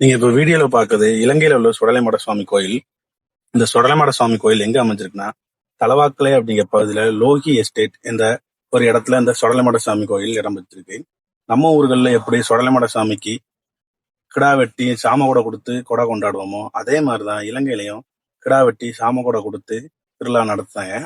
நீங்க இப்ப வீடியோல பாக்குறது இலங்கையில உள்ள சுடலைமட சுவாமி கோயில். இந்த சுடலைமட சுவாமி கோயில் எங்க அமைஞ்சிருக்குன்னா, தலவாக்கலை அப்படிங்கிற பகுதியில லோகி எஸ்டேட் என்ற ஒரு இடத்துல இந்த சுடலைமட சாமி கோயில் இடம் பெற்றிருக்கு. நம்ம ஊர்கள்ல எப்படி சுடலைமட சாமிக்கு கிடா வெட்டி சாம கூட கொடுத்து கொடை கொண்டாடுவோமோ, அதே மாதிரிதான் இலங்கையிலையும் கிடா வெட்டி சாம கூட கொடுத்து திருவிழா நடத்துறாங்க.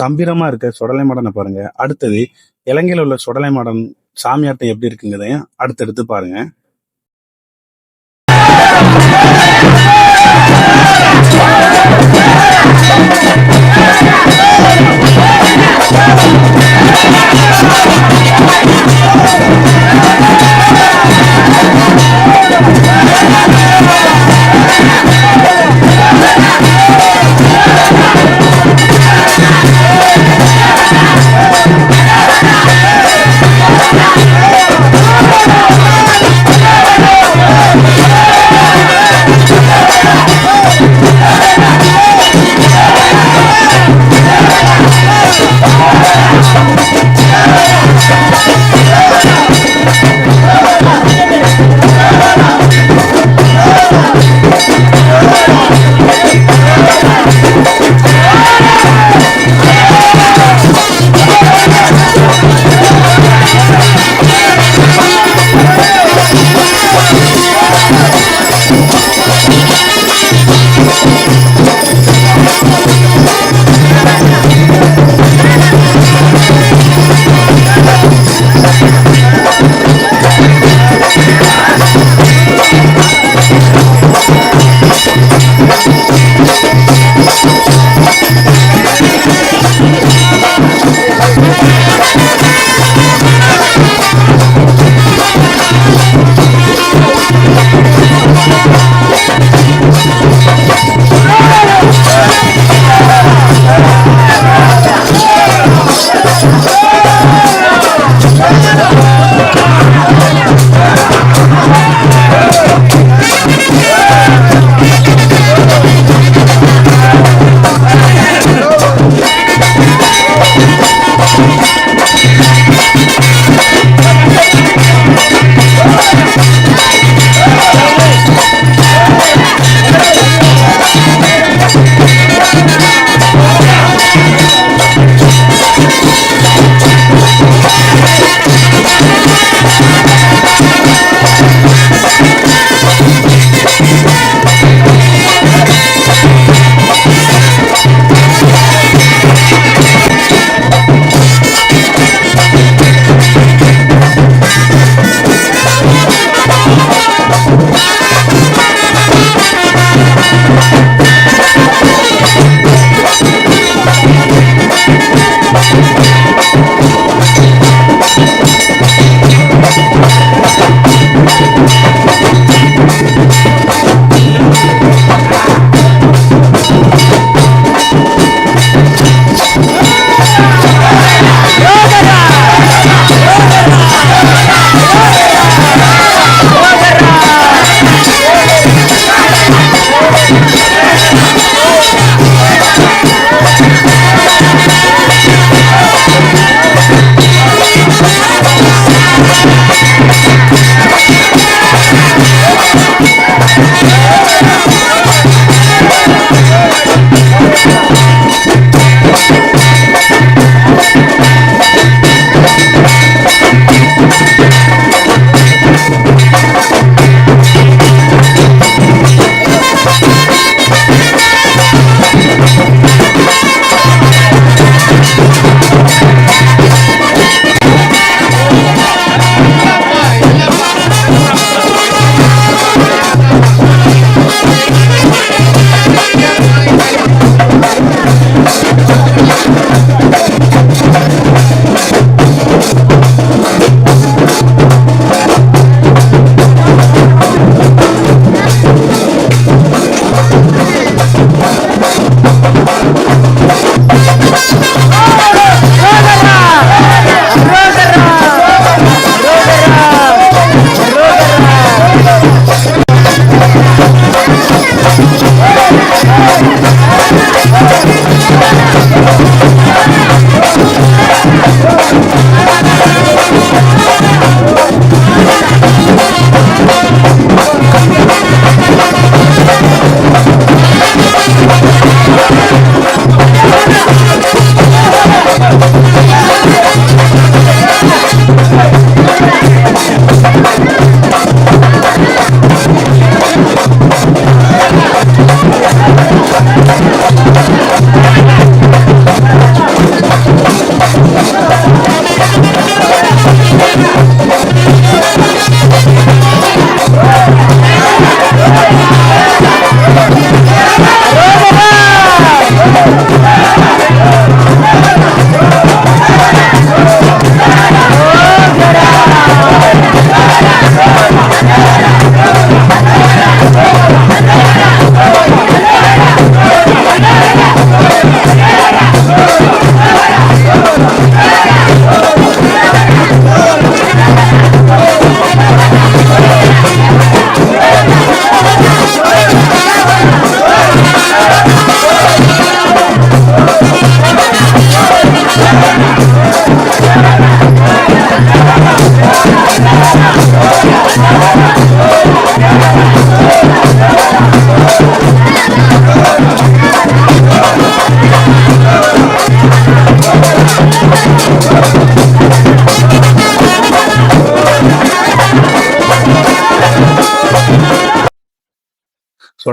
கம்பீரமா இருக்க சுடலை மாடனை பாருங்க. அடுத்தது இலங்கையில உள்ள சுடலை மாடன் சாமியாட்டம் எப்படி இருக்குங்கிறதையும் அடுத்தடுத்து பாருங்க.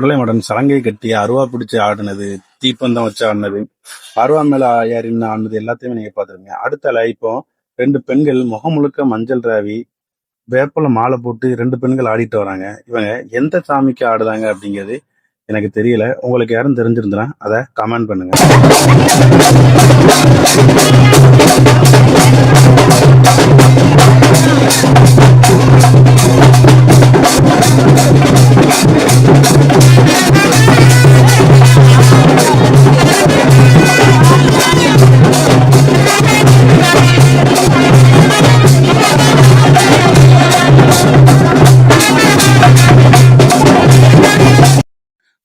சுடலை மாடன் சலங்கை கட்டி அருவா பிடிச்சி ஆடினது, தீப்பந்தம் வச்சு ஆடினது, அருவா மேல ஏறி ஆடினது எல்லாத்தையுமே நீங்க பாத்துருங்க. அடுத்தால இப்போ 2 பெண்கள் முகம் முழுக்க மஞ்சள் ராவி வேப்பல மாலை போட்டு 2 பெண்கள் ஆடிட்டு வராங்க. இவங்க எந்த சாமிக்கு ஆடுறாங்க அப்படிங்கிறது எனக்கு தெரியல. உங்களுக்கு யாரும் தெரிஞ்சிருந்தா அதை கமெண்ட் பண்ணுங்க.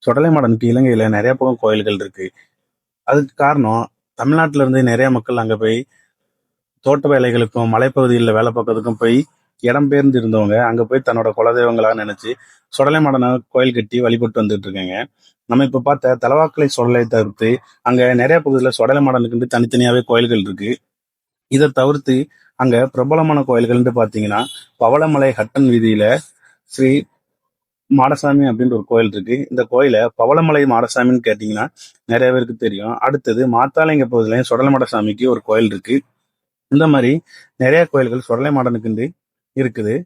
சுடலை மாடனுக்கு இலங்கையில நிறைய பக்கம் கோயில்கள் இருக்கு. அதுக்கு காரணம் தமிழ்நாட்டில இருந்து நிறைய மக்கள் அங்க போய் தோட்ட வேலைகளுக்கும் மலைப்பகுதிகளில் வேலை பார்க்கறதுக்கும் போய் இடம்பெயர்ந்து இருந்தவங்க அங்க போய் தன்னோட குலதெய்வங்களா நினைச்சு சுடலை மாடனை கோயில் கட்டி வழிபட்டு வந்துட்டு இருக்காங்க. நம்ம இப்ப பார்த்த தலவாக்கலை சுடலை தவிர்த்து அங்க நிறைய பகுதியில் சுடலை மாடனுக்கு தனித்தனியாவே கோயில்கள் இருக்கு. இதை தவிர்த்து அங்க பிரபலமான கோயில்கள்னு பாத்தீங்கன்னா பவளமலை ஹட்டன் வீதியில ஸ்ரீ மாடசாமி அப்படின்ற ஒரு கோயில் இருக்கு. இந்த கோயிலை பவளமலை மாடசாமின்னு கேட்டீங்கன்னா நிறைய பேருக்கு தெரியும். அடுத்தது மாத்தாளைங்க பகுதியிலையும் சுடலை மாடசாமிக்கு ஒரு கோயில் இருக்கு. இந்த மாதிரி நிறைய கோயில்கள் சுடலை மாடனுக்கு இருக்குது.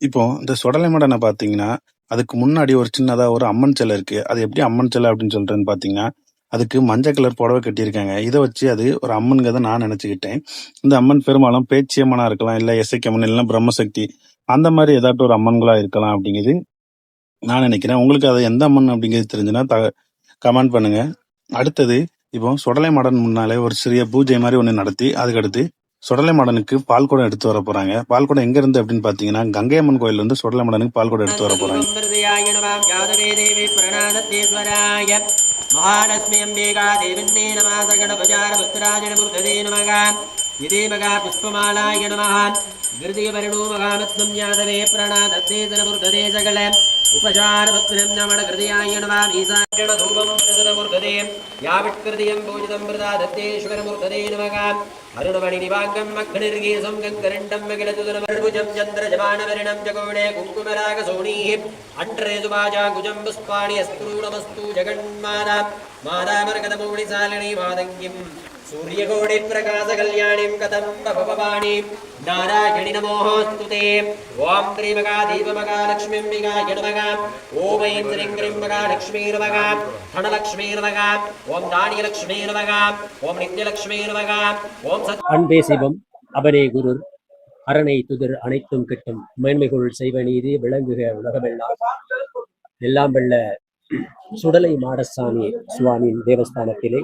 இப்போ இந்த சுடலை மாடனை பாத்தீங்கன்னா அதுக்கு முன்னாடி ஒரு சின்னதா ஒரு அம்மன் சிலை இருக்கு. அது எப்படி அம்மன் சிலை அப்படின்னு சொல்றேன்னு பாத்தீங்கன்னா அதுக்கு மஞ்சள் கலர் புடவை கட்டியிருக்காங்க. இதை வச்சு அது ஒரு அம்மன்கிறத நான் நினைச்சுக்கிட்டேன். இந்த அம்மன் பெரும்பாலும் பேச்சியம்மனா இருக்கலாம், இல்ல இசைக்கம்மன், இல்லைன்னா பிரம்மசக்தி, அந்த மாதிரி ஏதாட்டும் ஒரு அம்மன்களா இருக்கலாம் அப்படிங்கிறது நான் நினைக்கிறேன். உங்களுக்கு அது எந்த அம்மன் அப்படிங்கிறது தெரிஞ்சுன்னா கமெண்ட் பண்ணுங்க. அடுத்தது இப்போ சுடலை மாடன் முன்னாலே ஒரு சிறிய பூஜை மாதிரி ஒன்று நடத்தி அதுக்கடுத்து சுடலை மாடனுக்கு பால் குடம் எடுத்து வர போறாங்க. பால் குடம் எங்க இருந்து அப்படின்னு பாத்தீங்கன்னா கங்கை அம்மன் கோயில் இருந்து சுடலை மாடனுக்கு பால் குடம் எடுத்து வர போறாங்க. மகாலட்சுமி அம்பிகா தேவின்னே நம கணபஜார புத்திராஜன மூர்த்ததே நமக இதே மகா புஷ்பமாலாய நமஹ கிருதிய வருணோ மகாமத்னம் யாதவே பிரணாதத்தே தனமுர்ததே சகல உபசார பத்ரம் நமட கிருதியாய நம ஈசான தூபம் பிரசத மூர்த்ததே யாவிட்கிருதியம் பூஜிதம் பிரதாதத்தே ஈஸ்வர மூர்த்ததே நமக அருணமணி நிவாங்கம் மக்னிர்கேசம் கங்கரண்டம் மகிழதுதனமர்புஜம் சந்திர ஜபானவரிணம் ஜகோணே குங்குமராக சோணீஹி அன்றே சுபாஜா குஜம் புஷ்பாணி அஸ்து நமஸ்து ஜகன்மாதா மாதாமர்கதமௌளி சாலினி மாதங்கிம் சூரியகோடி பிரகாச கல்யாணிம் கதம் பவபாணி நாராயணி நமோஸ்துதே ஓம் ஸ்ரீ மகா தீப மகா லக்ஷ்மி அம்பிகாய நமக ஓம் ஐம் ஸ்ரீம் கிரீம் மகா லக்ஷ்மீ நமக தனலக்ஷ்மீ நமக ஓம் தானியலக்ஷ்மீ நமக ஓம் நித்யலக்ஷ்மீ நமக ஓம் அன்பே சிவம் அவனே குரு அரணை துதிர் அனைத்தும் கிட்டும் மேன்மைகள் செய்வ நீதி விளங்குக உலகமெல்லாம் எல்லாம் வெல்ல சுடலை மாடசாமி சுவாமியின் தேவஸ்தானத்திலே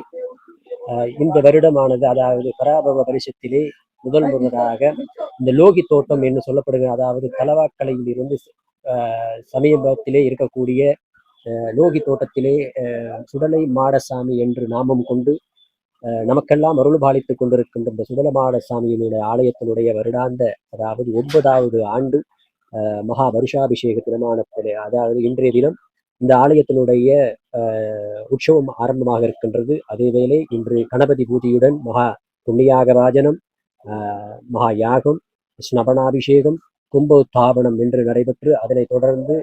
இந்த வருடமானது, அதாவது பராபவ வருஷத்திலே முதல் முறையாக இந்த லோகி தோட்டம் என்று சொல்லப்படுகிற, அதாவது தலவாக்கலையில் இருந்து சமீபத்திலே இருக்கக்கூடிய லோகி தோட்டத்திலே சுடலை மாடசாமி என்று நாமம் கொண்டு நமக்கெல்லாம் அருள் பாலித்துக் கொண்டிருக்கின்ற இந்த சுடலமாட சாமியினுடைய ஆலயத்தினுடைய வருடாந்த, அதாவது 9வது ஆண்டு மகா வருஷாபிஷேக திருமணத்திலே, அதாவது இன்றைய தினம் இந்த ஆலயத்தினுடைய உற்சவம் ஆரம்பமாக இருக்கின்றது. அதேவேளை இன்று கணபதி பூஜையுடன் மகா புண்ணியாக மகா யாகம், ஸ்நபனாபிஷேகம், கும்போத்தாபனம் என்று நடைபெற்று அதனைத் தொடர்ந்து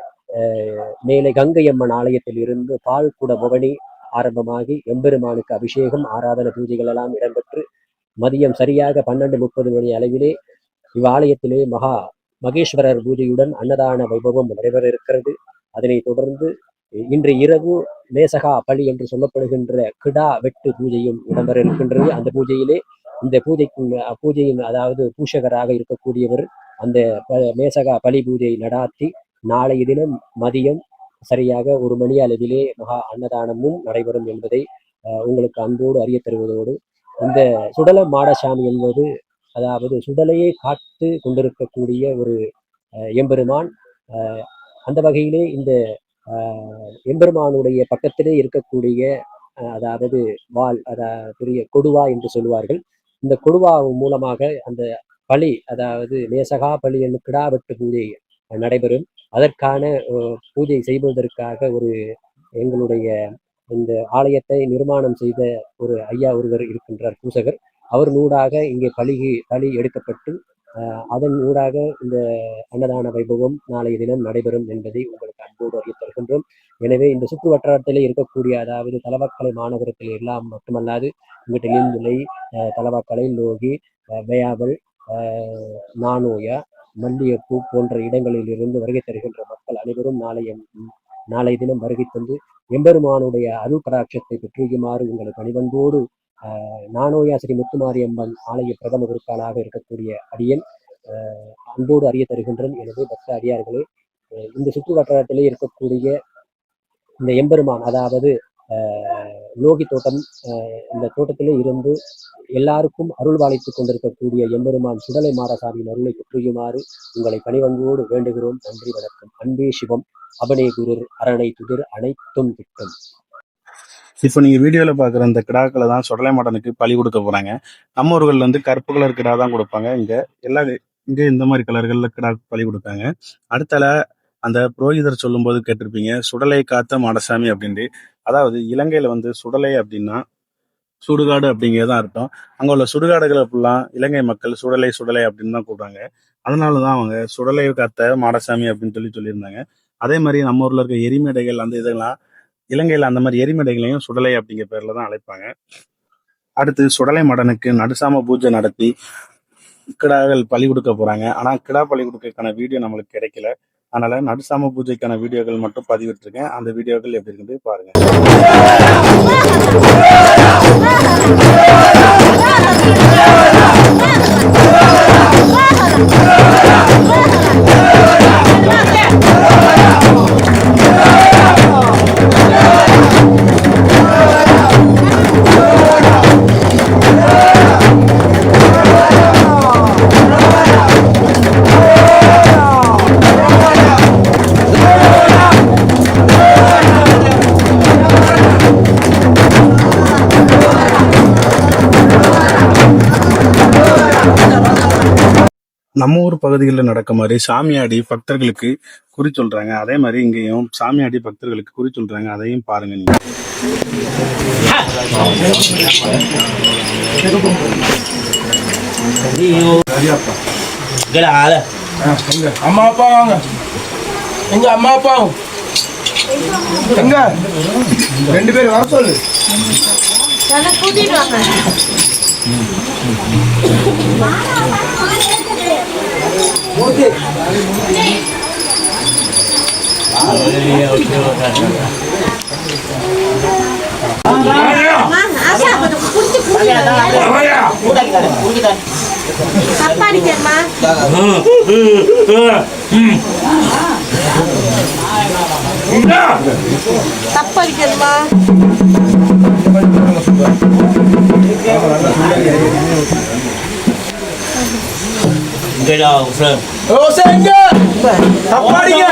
மேலே கங்கையம்மன் ஆலயத்தில் இருந்து பால் குட பவனி ஆரம்பமாகி எம்பெருமானுக்கு அபிஷேகம், ஆராதன பூஜைகள் எல்லாம் இடம்பெற்று மதியம் சரியாக 12:30 மணி அளவிலே இவ்வாலயத்திலே மகா மகேஸ்வரர் பூஜையுடன் அன்னதான வைபவம் நடைபெற இருக்கிறது. அதனை தொடர்ந்து இன்று இரவு மேசகா பலி என்று சொல்லப்படுகின்ற கிடா வெட்டு பூஜையும் இடம்பெற இருக்கின்றது. அந்த பூஜையிலே இந்த பூஜையின் அதாவது பூஷகராக இருக்கக்கூடியவர் அந்த மேசகா பலி பூஜை நடாத்தி நாளைய தினம் மதியம் சரியாக 1 மணி அளவிலே மகா அன்னதானமும் நடைபெறும் என்பதை உங்களுக்கு அன்போடு அறிய தருவதோடு, இந்த சுடல மாடசாமி என்பது அதாவது சுடலையே காத்து கொண்டிருக்கக்கூடிய ஒரு எம்பெருமான். அந்த வகையிலே இந்த எம்பெருமானுடைய பக்கத்திலே இருக்கக்கூடிய அதாவது வால், பெரிய கொடுவா என்று சொல்லுவார்கள். இந்த கொடுவா மூலமாக அந்த பலி, அதாவது நேசகா பலி என்னும் கிடா வெட்டு பூஜை நடைபெறும். அதற்கான பூஜை செய்வதற்காக எங்களுடைய இந்த ஆலயத்தை நிர்மாணம் செய்த ஒரு ஐயா ஒருவர் இருக்கின்றார், பூசகர். அவர் ஊடாக இங்கே பலி எடுக்கப்பட்டு அதன் ஊடாக இந்த அன்னதான வைபவம் நாளைய தினம் நடைபெறும் என்பதை உங்களுக்கு அன்போடு அறிய தருகின்றோம். எனவே இந்த சுற்று வட்டாரத்திலே இருக்கக்கூடிய, அதாவது தலவாக்கலை மாநகரத்தில் எல்லாம் மட்டுமல்லாது இங்கிட்ட இலிந்துலை, தலவாக்கலை, லோகி, வேயாவல், நானோயா, மல்லியப்பூ போன்ற இடங்களில் இருந்து வருகை தருகின்ற மக்கள் அனைவரும் நாளைய தினம் வருகை தந்து எம்பெருமானுடைய அருள் கடாட்சத்தை பெற்றுமாறு உங்களை பணிவன்போடு நானோயா ஸ்ரீ முத்துமாரியம்மன் ஆலய பிரதம குருக்களாக இருக்கக்கூடிய அடியன் அன்போடு அறிய தருகின்றேன். எனவே பக்த அடியார்களே, இந்த சுற்று வட்டாரத்திலே இருக்கக்கூடிய இந்த எம்பெருமான், அதாவது லோகி தோட்டம், இந்த தோட்டத்திலே இருந்து எல்லாருக்கும் அருள் வாழித்துக் கொண்டிருக்கக்கூடிய எம்பெருமான் சுடலை மாடசாமியின் அருளை பெற்றுமாறு உங்களை பணிவன்போடு வேண்டுகிறோம். நன்றி, வணக்கம். அன்பே சிவம். அபனே குருர் அரணை துதிர் அனைத்தும் திட்டம். இப்போ நீங்க வீடியோல பாக்குற இந்த கிடாக்களை தான் சுடலை மாடனுக்கு பலி கொடுக்க போறாங்க. நம்ம ஊர்கள் வந்து கருப்பு கலர் கிடா தான் கொடுப்பாங்க. இங்க இந்த மாதிரி கலர்கள்ல கிடா பலி கொடுப்பாங்க. அடுத்தால அந்த புரோகிதர் சொல்லும் போது கேட்டிருப்பீங்க, சுடலை காத்த மாடசாமி அப்படின்ட்டு. அதாவது இலங்கையில வந்து சுடலை அப்படின்னா சுடுகாடு அப்படிங்கிறதான் அர்த்தம். அங்க உள்ள சுடுகாடுகளை ஃபுல்லாம் இலங்கை மக்கள் சுடலை சுடலை அப்படின்னு தான் கூப்பிடுறாங்க. அதனாலதான் அவங்க சுடலை காத்த மாடசாமி அப்படின்னு சொல்லியிருந்தாங்க. அதே மாதிரி நம்ம ஊர்ல இருக்க எரிமேடைகள் அந்த இதெல்லாம் இலங்கையில அந்த மாதிரி எரிமேடைகளையும் சுடலை அப்படிங்கிற பேர்ல தான் அழைப்பாங்க. அடுத்து சுடலை மடனுக்கு நடுசாம பூஜை நடத்தி கிடாக்கள் பலி கொடுக்க போறாங்க. ஆனா கிடா பலி கொடுக்கறதுக்கான வீடியோ நம்மளுக்கு கிடைக்கல. அதனால நடுசாம பூஜைக்கான வீடியோக்கள் மட்டும் பதிவிட்டிருக்கேன். அந்த வீடியோக்கள் எப்படி இருக்குது பாருங்க. நம்ம ஊர் பகுதிகளில் நடக்க மாதிரி சாமியாடி பக்தர்களுக்கு குறி சொல்றாங்க. அதே மாதிரி இங்கேயும் சாமியாடி பக்தர்களுக்கு குறி சொல்றாங்க. அதையும் பாருங்க நீங்க. அம்மா அப்பா வாங்க. எங்க அம்மா அப்பா எங்க 2 பேர் வர சொல்லு. கூட்டிட்டு வாங்க. தப்படிக்கணுமா? தப்பாடிங்க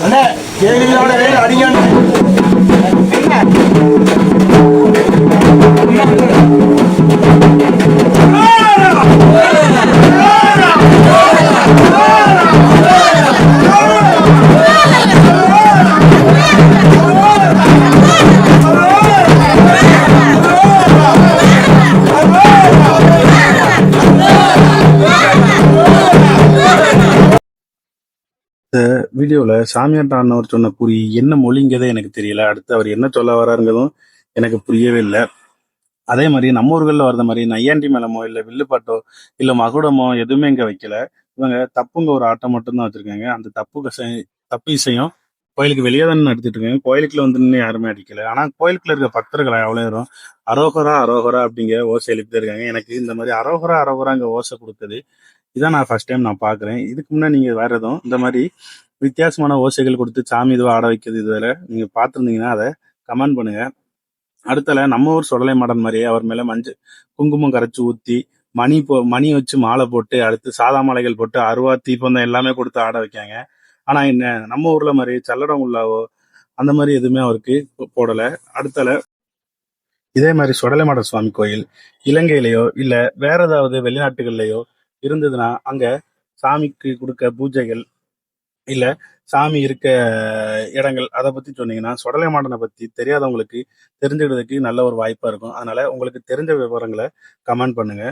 அண்ணே, கேள்வியோட அடிங்க. வீடியோல சாமியாட்ட அண்ணவர் சொன்ன குறி என்ன மொழிங்கிறதே எனக்கு தெரியல. அடுத்து அவர் என்ன சொல்ல வராருங்கிறதும் எனக்கு புரியவே இல்லை. அதே மாதிரி நம்ம ஊர்களில் வர்ற மாதிரி நையாண்டி மேளமோ இல்லை வில்லுப்பாட்டோ இல்லை மகுடமோ எதுவுமே இங்க வைக்கல. இவங்க தப்புங்க ஒரு ஆட்டம் மட்டும்தான் வச்சிருக்காங்க. அந்த தப்பு இசையும் கோயிலுக்கு வெளியே தானே நடத்திட்டு இருக்காங்க. கோயிலுக்குள்ள வந்து நின்று யாருமே அடிக்கல. ஆனா கோயிலுக்குள்ள இருக்க பக்தர்கள் அவ்வளோ நேரம் அரோகரா அரோகரா அப்படிங்கிற ஓசை எழுப்பிட்டு இருக்காங்க. எனக்கு இந்த மாதிரி அரோகரா அரோகராங்க ஓசை கொடுத்தது இதான் நான் ஃபர்ஸ்ட் டைம் நான் பாக்குறேன். இதுக்கு முன்னாடி நீங்க வேற எதுவும் இந்த மாதிரி வித்தியாசமான ஓசைகள் கொடுத்து சாமி இதுவா ஆட வைக்கிறது இதுவரை நீங்க பார்த்துருந்தீங்கன்னா அதை கமெண்ட் பண்ணுங்க. அடுத்தல நம்ம ஊர் சுடலை மாடன் மாதிரியே அவர் மேல குங்குமம் கரைச்சி ஊத்தி மணி வச்சு மாலை போட்டு அடுத்து சாதா மாலைகள் போட்டு அருவா தீப்பந்தம் எல்லாமே கொடுத்து ஆட வைக்காங்க. ஆனா என்ன நம்ம ஊர்ல மாதிரி சல்லடம் உள்ளாவோ அந்த மாதிரி எதுவுமே அவருக்கு போடல. அடுத்தல இதே மாதிரி சுடலைமாட சுவாமி கோயில் இலங்கையிலயோ இல்ல வேற ஏதாவது வெளிநாட்டுகள்லயோ இருந்ததுன்னா அங்க சாமிக்கு கொடுக்க பூஜைகள் இல்ல சாமி இருக்க இடங்கள் அதை பத்தி சொன்னீங்கன்னா சுடலைமாடனை பத்தி தெரியாதவங்களுக்கு தெரிஞ்சுக்கிறதுக்கு நல்ல ஒரு வாய்ப்பா இருக்கும். அதனால உங்களுக்கு தெரிஞ்ச விவரங்களை கமெண்ட் பண்ணுங்க.